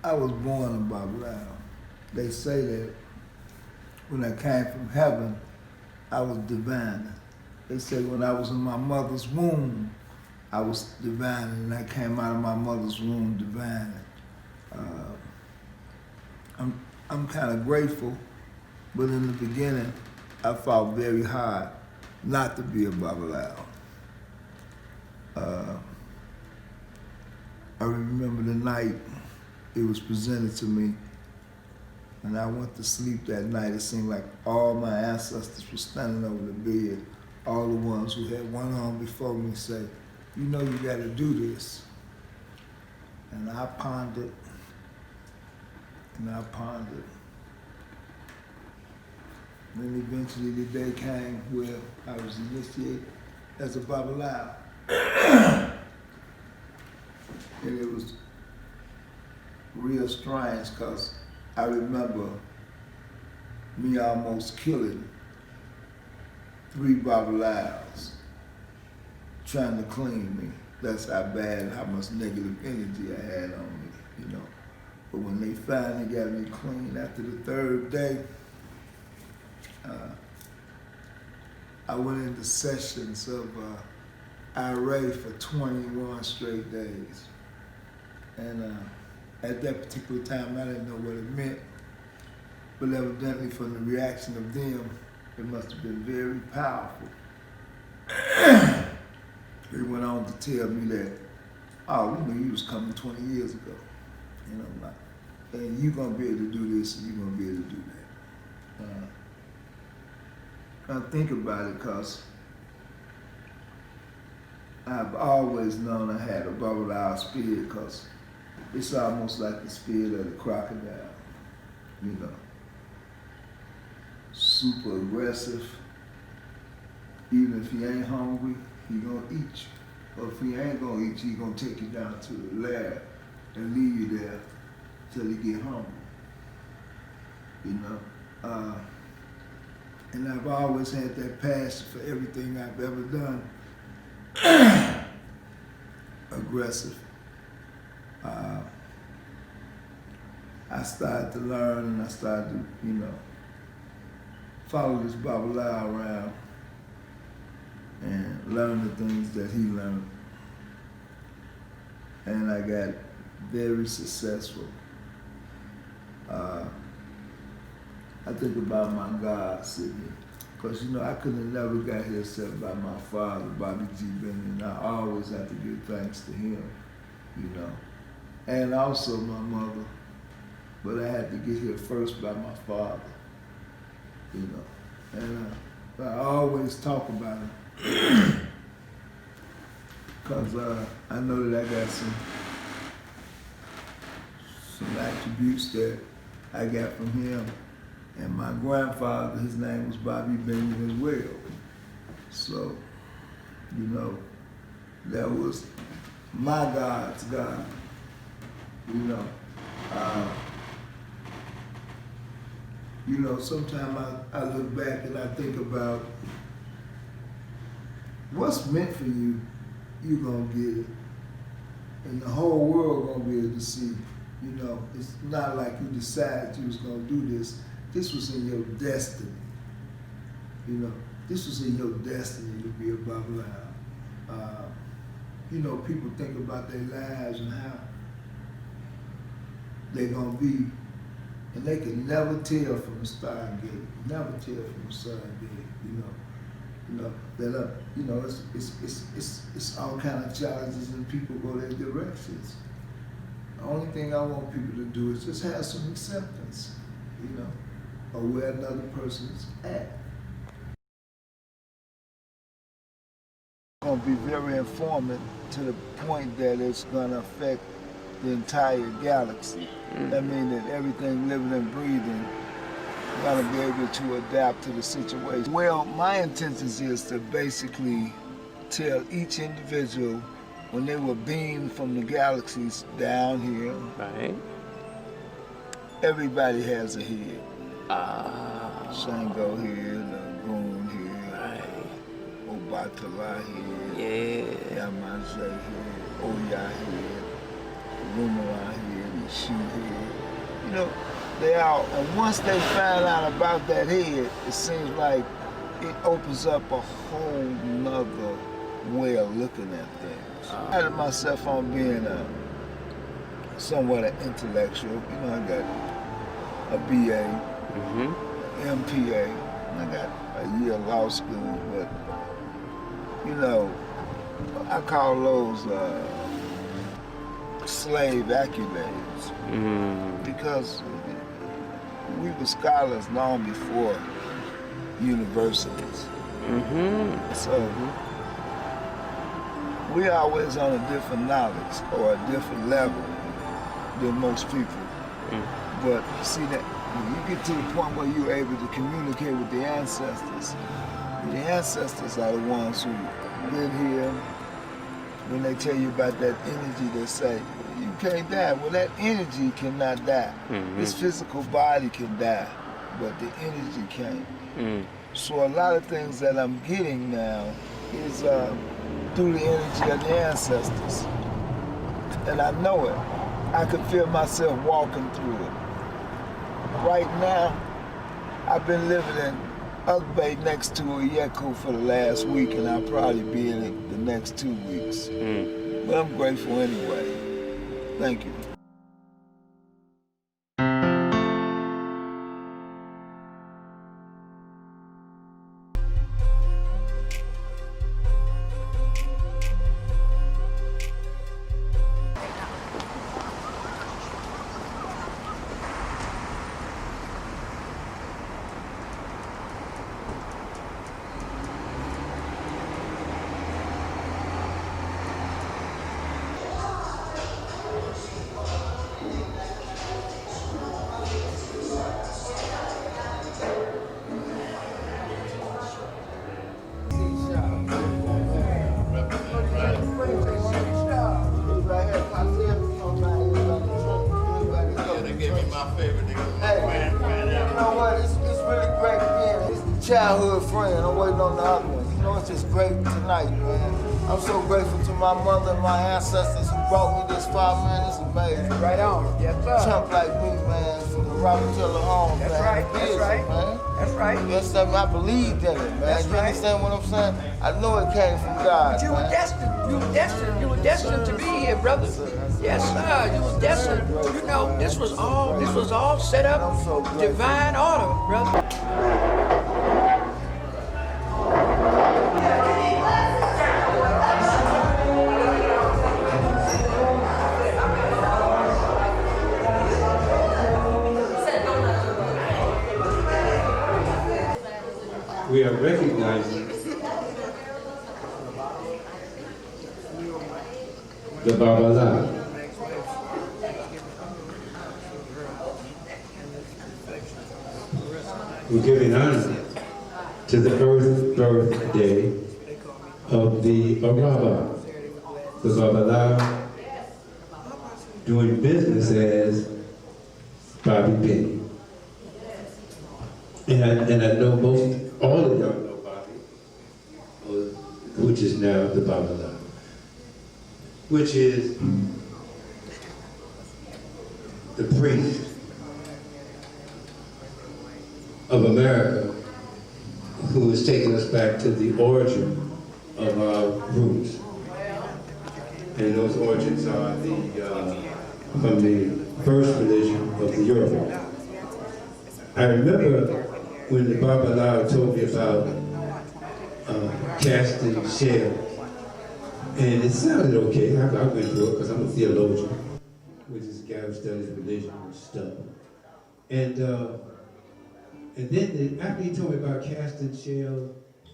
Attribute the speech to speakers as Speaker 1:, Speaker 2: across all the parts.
Speaker 1: I was born in Babalawo. They say that when I came from heaven, I was divine. They say when I was in my mother's womb, I was divine, and I came out of my mother's womb divine. Uh, I'm kind of grateful, but in the beginning, I fought very hard not to be a Babalawo. I remember the night it was presented to me, and I went to sleep that night. It seemed like all my ancestors were standing over the bed, all the ones who had one arm before me say, you know you got to do this. And I pondered, and I pondered. Then eventually the day came where I was initiated as a Babalawo. And it was real strange because I remember me almost killing 3 Babalawos trying to clean me. That's how bad and how much negative energy I had on me, you know. But when they finally got me clean after the 3rd day, I went into sessions of Araba for 21 straight days. And at that particular time, I didn't know what it meant. But evidently from the reaction of them, it must have been very powerful. They went on to tell me that, oh, we knew you was coming 20 years ago. And I'm like, and you're gonna be able to do this and you're gonna be able to do that. I think about it because I've always known I had a Babalawo spirit because it's almost like the spirit of the crocodile, you know. Super aggressive. Even if he ain't hungry, he gonna eat you. Or if he ain't gonna eat you, he gonna take you down to the lab and leave you there till he get hungry, you know. And I've always had that passion for everything I've ever done. Aggressive. I started to learn and I started to, you know, follow this Babalawo around and learn the things that he learned. And I got very successful. I think about my God sitting here. Because, you know, I could have never got here except by my father, Bobby G. Benton, and I always have to give thanks to him, you know. And also my mother, but I had to get here first by my father, you know. And I always talk about him because I know that I got some attributes that I got from him. And my grandfather, his name was Bobby Benton as well. So, you know, that was my God's God, you know. You know, sometimes I look back and I think about what's meant for you, you're gonna get it. And the whole world gonna be able to see, you know, it's not like you decided you was gonna do this. This was in your destiny, you know. This was in your destiny to be a Babalawo. You know, people think about their lives and how they're gonna be, and they can never tell from the start gate, never tell from the side gate, you know. You know that you know it's all kind of challenges and people go their directions. The only thing I want people to do is just have some acceptance, you know, of where another person's at. It's going to be very informative to the point that it's going to affect the entire galaxy. That means that everything living and breathing is going to be able to adapt to the situation. Well, my intentions is to basically tell each individual when they were beamed from the galaxies down here,
Speaker 2: right?
Speaker 1: Everybody has a head. Shango here, Lagoon here, right. Obatala here, Yamaze here, Oya here, Rumara here, sheephead. You know, they all, and once they find out about that head, it seems like it opens up a whole nother way of looking at things. I prided myself on being somewhat an intellectual. You know, I got a BA, MPA, and I got a year of law school, but you know, I call those slave accolades because we were scholars long before universities. So we always on a different knowledge or a different level than most people. But see that when you get to the point where you're able to communicate with the ancestors are the ones who live here. When they tell you about that energy, they say, you can't die. Well, that energy cannot die. This physical body can die, but the energy can't. So a lot of things that I'm getting now is through the energy of the ancestors. And I know it. I can feel myself walking through it. Right now, I've been living in Ugbe next to a Yeku for the last week, and I'll probably be in it the next 2 weeks. But I'm grateful anyway. Thank you. Childhood friend, I'm waiting on the other one. You know, it's just great tonight, man. I'm so grateful to my mother and my ancestors who brought me this far, man. It's amazing.
Speaker 2: Right on. Yes, sir.
Speaker 1: Chump like me, man, from the Robert Taylor home,
Speaker 2: That's
Speaker 1: man.
Speaker 2: right. That's right.
Speaker 1: Man.
Speaker 2: That's right.
Speaker 1: Yes, I believed in it, man.
Speaker 2: That's
Speaker 1: You
Speaker 2: right.
Speaker 1: understand what I'm saying? I know it came from God.
Speaker 2: But you were destined. You were destined to be here, brother. Yes, sir. You were destined. You know, this was all set up, divine order, brother.
Speaker 3: We are recognizing the Babalawo. We're giving honor to the birthday of the Araba, the Babalawo, doing business as Bobby Penny. And I know all of y'all know Bobby, which is now the Babalawo, which is the priest of America who is taking us back to the origin of our roots. And those origins are from the first religion of the Yoruba. I remember when the Babalawo told me about casting shells, and it sounded okay. I went through it because I'm a theologian, which is a guy who studies religion and stuff. And then after he told me about casting shells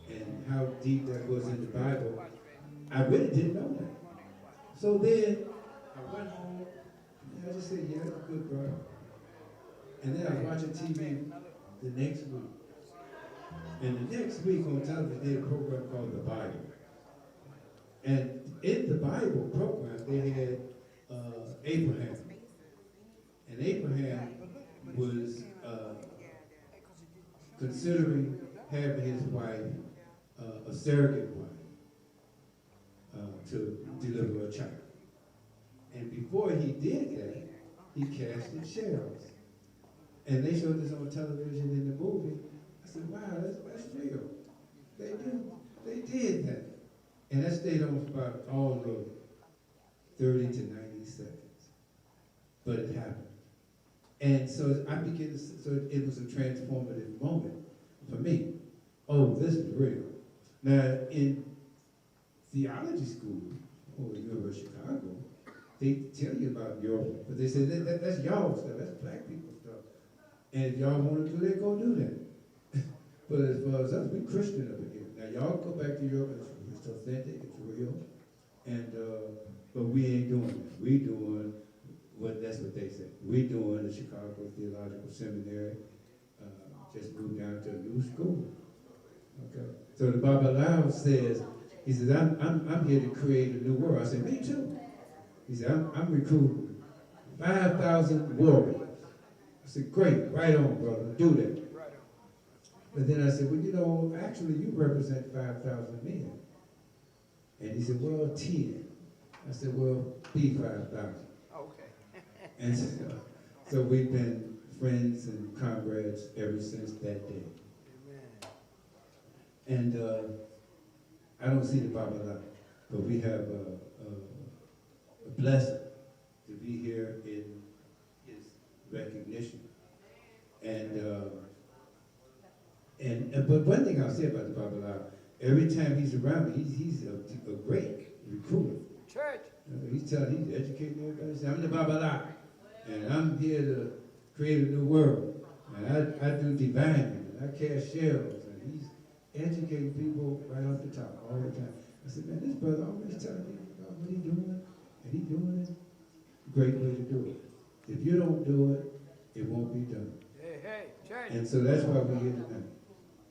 Speaker 3: and how deep that was in the Bible, I really didn't know that. So then I went home and I just said, yeah, that's good, bro. And then I was watching TV the next week. And the next week on television, they had a program called The Bible. And in the Bible program, they had Abraham. And Abraham was considering having his wife a surrogate wife to deliver a child. And before he did that, he casted shells. And they showed this on television in the movie. I said, wow, that's real. They did that. And that stayed on for about all of 30 to 90 seconds. But it happened. And so I began to, so it was a transformative moment for me. Oh, this is real. Now, in theology school, or the University of Chicago, they tell you about Europe, but they say that's y'all stuff, that's black people stuff. And if y'all want to do that, go do that. But as far as us, we Christian up here. Now y'all go back to Europe, it's authentic, it's real, and but we ain't doing that. We doing that's what they say. We doing the Chicago Theological Seminary, just moved down to a new school. Okay. So the Babalawo says, he says, I'm here to create a new world. I said, me too. He said, I'm recruiting 5,000 warriors. I said, great, right on, brother, do that. But then I said, well, you know, actually you represent 5,000 men. And he said, well, 10. I said, well, be 5,000.
Speaker 2: Okay.
Speaker 3: And so we've been friends and comrades ever since that day. And I don't see the Babalawo, but we have a blessing to be here in his recognition. But one thing I'll say about the Babalawo, every time he's around me, he's a great recruiter.
Speaker 2: Church.
Speaker 3: He's educating everybody. He says, I'm the Babalawo, and I'm here to create a new world. And I do divining, and I cast shells, and he's educating people right off the top all the time. I said, man, this brother always telling me about what he's doing, and he's doing it. Great way to do it. If you don't do it, it won't be done.
Speaker 2: Hey, church.
Speaker 3: And so that's why we're here tonight.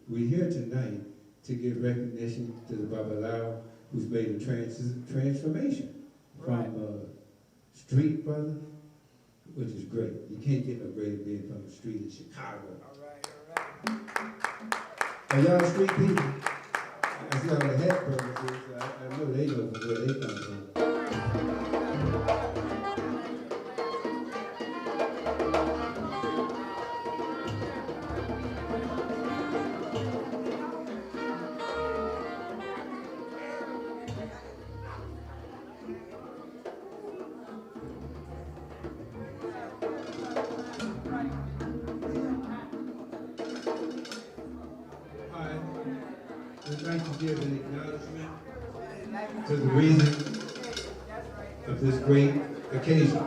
Speaker 3: We're here tonight to give recognition to the Babalawo who's made a transformation from street brother, which is great. You can't get no greater being from the street in Chicago.
Speaker 2: All right.
Speaker 3: Are y'all street people? I see all the head brothers, I know they know from where they come from. We'd like to give an acknowledgement to the reason of this great occasion.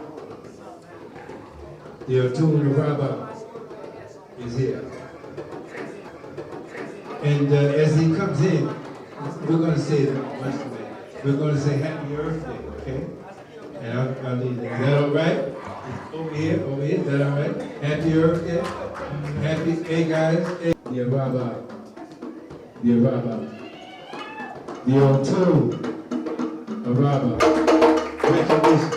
Speaker 3: The Otun Araba is here. And as he comes in, we're going to say we're going to say Happy Earth Day, okay? And I'll leave that. Is that all right? Over here, is that all right? Happy Earth Day. Happy, hey guys, hey. The Araba. The Araba, the Otun Araba, recognition.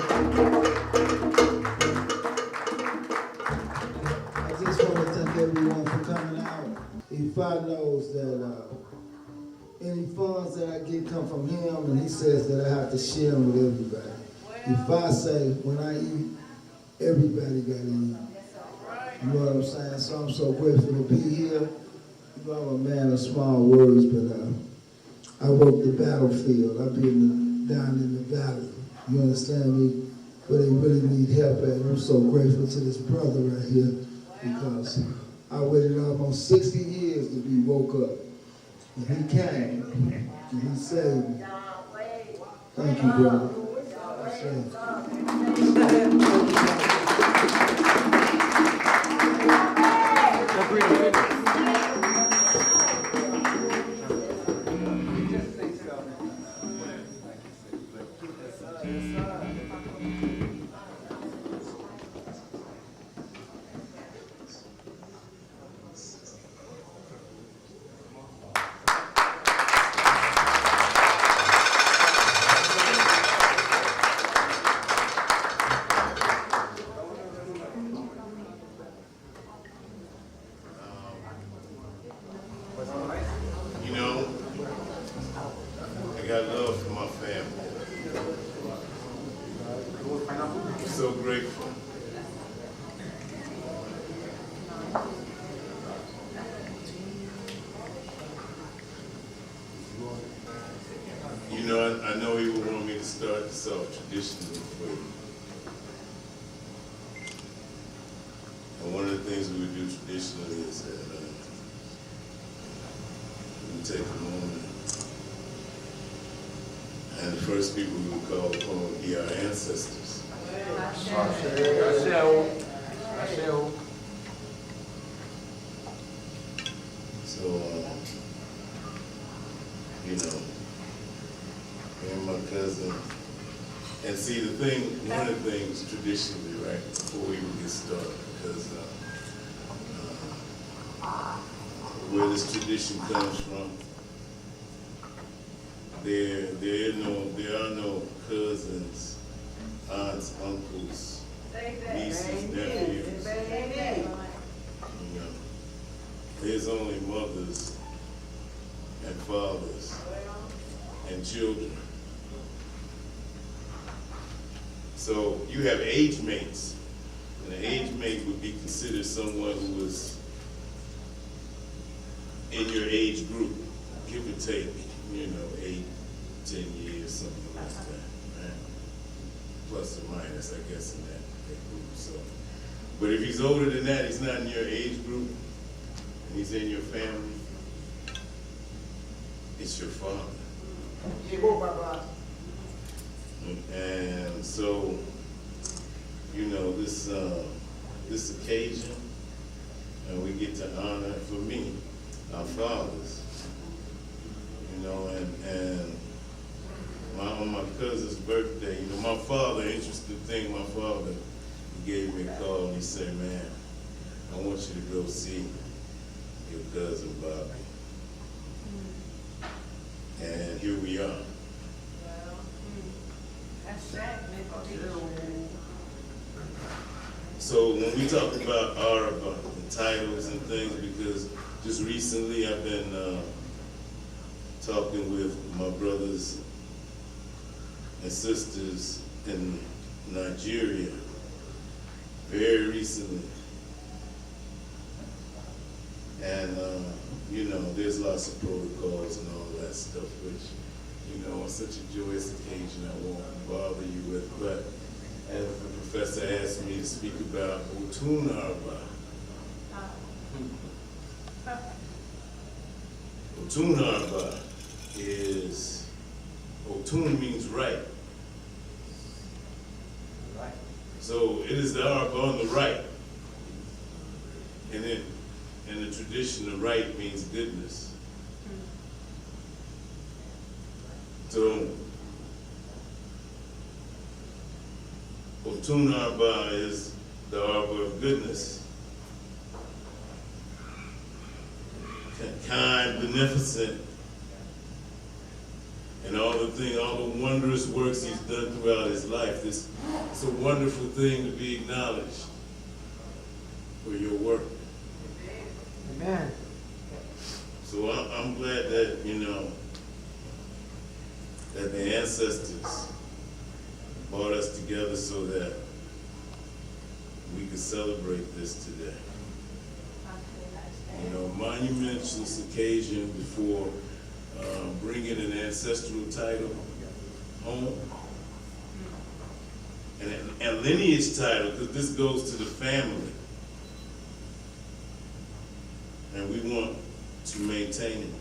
Speaker 1: I just want to thank everyone for coming out. If I knows that any funds that I get come from him, and he says that I have to share them with everybody. If I say when I eat, everybody got to eat. You know what I'm saying? So I'm so grateful to be here. You know, I'm a man of small words, but I work the battlefield. I've been down in the valley. You understand me? Where they really need help at. And I'm so grateful to this brother right here because I waited almost 60 years to be woke up. And he came and he saved me. Thank you, brother.
Speaker 4: traditionally for you. And one of the things we would do traditionally is that we take a moment, and the first people we would call upon would be our ancestors. So, you know, me and my cousin, and see the thing, one of the things traditionally, right, before we even get started, because where this tradition comes from, there are no cousins, aunts, uncles, nieces, nephews. You know, there's only mothers and fathers and children. So you have age mates, and an age mate would be considered someone who was in your age group, give or take, 8, 10 years, something like that, right? Plus or minus, I guess, in that group. So, but if he's older than that, he's not in your age group, and he's in your family, it's your father. And so, this occasion, and we get to honor, for me, our fathers. And on my cousin's birthday, my father, interesting thing, my father gave me a call and he said, man, I want you to go see your cousin Bobby. And here we are. So when we talk about Araba, the titles and things, because just recently I've been talking with my brothers and sisters in Nigeria very recently. And, there's lots of protocols and all that stuff, which, on such a joyous occasion I won't bother you with. But as the professor asked me to speak about Otun Araba. Otun Araba is, Otun means right. So it is the Araba on the right. And then in the tradition, the right means goodness. So Otun Araba is the Araba of goodness. Kind, beneficent, and all the wondrous works he's done throughout his life. It's a wonderful thing to be acknowledged for your work.
Speaker 2: Amen.
Speaker 4: So I'm glad that, that the ancestors brought us together so that we could celebrate this today. Monumentous occasion before bringing an ancestral title home. And a lineage title, because this goes to the family. And we want to maintain it.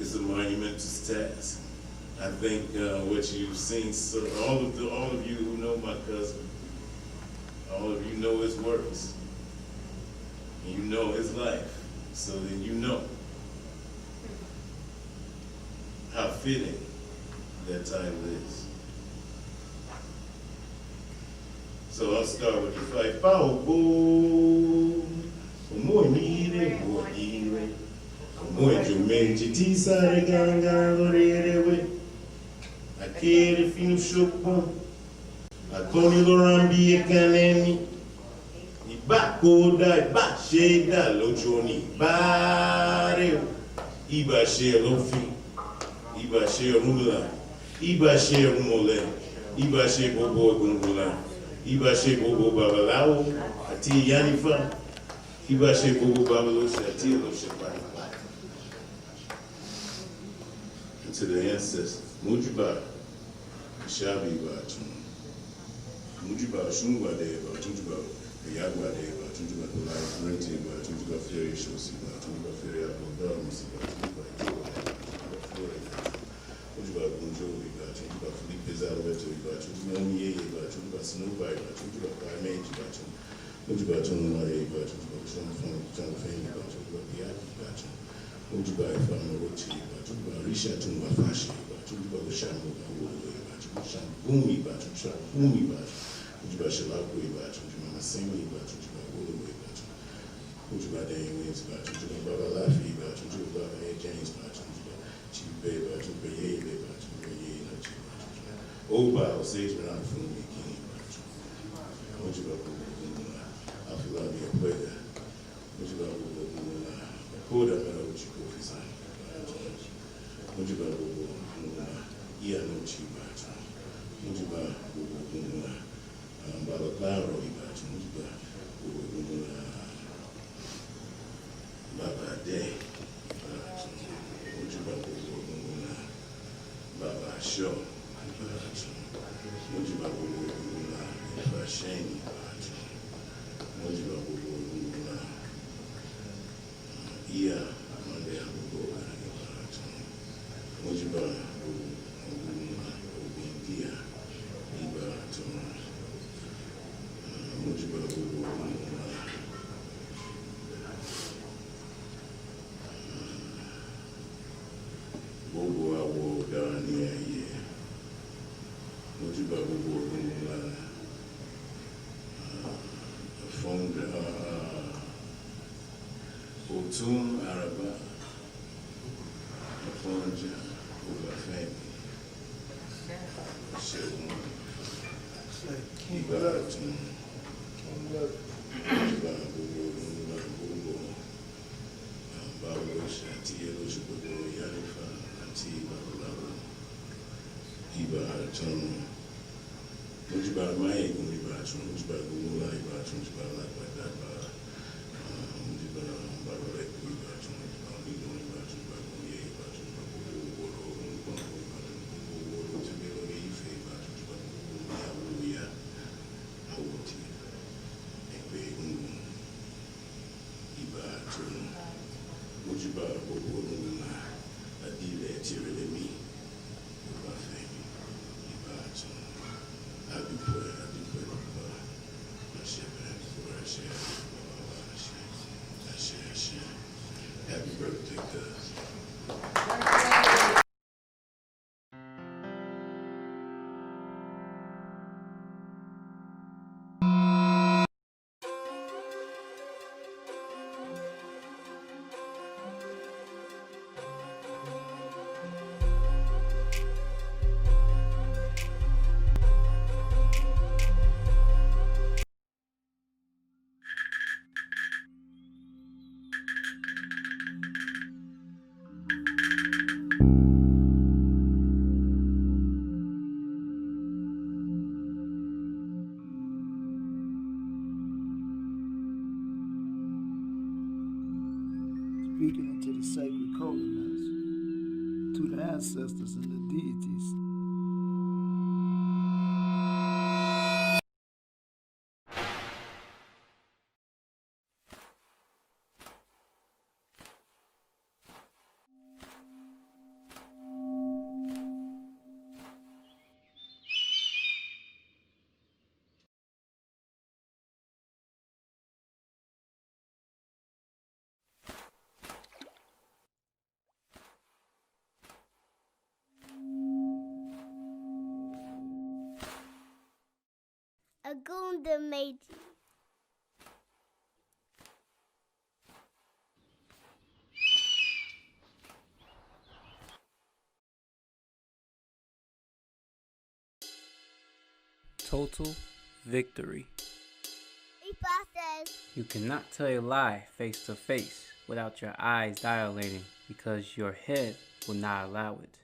Speaker 4: It's a monumentous task. I think what you've seen, so all of you who know my cousin, all of you know his works, and you know his life, so then you know how fitting that title is. So I'll start with the fight. Power boom, more needed, more needed. More jumenji tisa reganga lorerewe. Akere film shopon. Akoni lorambi ekanemi. Ibakoda, ibasheda lojoni. Bare. Ibashe lofi. Ibashe rumula. Ibashe rumole. Ibashe bobo gungula. Ibashe bobo babalawo. Ati yanifa. Ibashe bobo babalo shati lo shepani. to the ancestors. Mujiba, Shabi Bachun. Mujiba, Shungwa Deva, Tunjuba, Yagwa Deva, Tunjuba, Life, Renting, Tunjuba, Ferry Shosi, Tunjuba, Ferry Abba, Musiba, Tunjuba, Bunjobi, Tunjuba, Felipe Zalbeto, Tunjuba, Nye, Tunjuba, Snowbite, Tunjuba, Primate, Tunjuba, Tunjuba, Tunjuba, Tunjuba, Tunjuba, Ujuba ifama rochi, Ujuba risha tunga fashi, Ujuba ushamu uwe, Ujuba bumi, Ujuba bumi, Ujuba shalaku, Ujuba masemi, Ujuba uwe, Ujuba dayewins, Ujuba babalafi, Ujuba baba James, Ujuba chibe, Ujuba yebe, Ujuba ye na chiba, Oba osage na fumi kini, Ujuba bumi, afilani akwega, Ujuba bumi, Koda mera uchiko fisani, Mujiba bubu iya no chibata, Mujiba bubu balabaro ibata, Mujiba bubu baba de, Mujiba bubu baba show, Mujiba bubu fasheni, Mujiba bubu iya amande abugo Mujiba ubindia iba to Mujiba bobo awo dani ye Mujiba bobo Afonja Otun Araba Afonja Obafemi Otun Babalawo Destiny Yalifa Anti Babalawo Otun Mujiba Maye Mujiba Otun Mujiba Gumula Otun Mujiba Lakwadaba Mujiba Babalawo Otun Mujiba Obafemi, Adile Tirelemi, Obafemi, Otun. Happy prayer, Happy birthday, cuz.
Speaker 1: Speaking into the sacred covenants, to the ancestors and the deities.
Speaker 5: Agunda Meiji.
Speaker 6: Total victory.
Speaker 5: Ifa says,
Speaker 6: You cannot tell a lie face to face without your eyes dilating because your head will not allow it.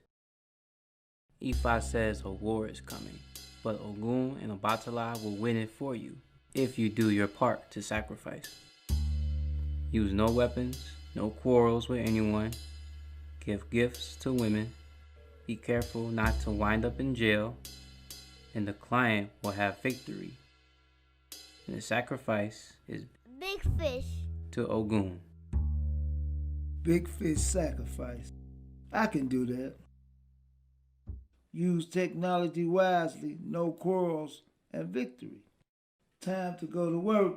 Speaker 6: Ifa says a war is coming, but Ogun and Obatala will win it for you if you do your part to sacrifice. Use no weapons, no quarrels with anyone, give gifts to women, Be careful not to wind up in jail, and the client will have victory. And the sacrifice is
Speaker 5: Big fish.
Speaker 6: to Ogun.
Speaker 1: Big fish sacrifice. I can do that. Use technology wisely, no quarrels, and victory. Time to go to work.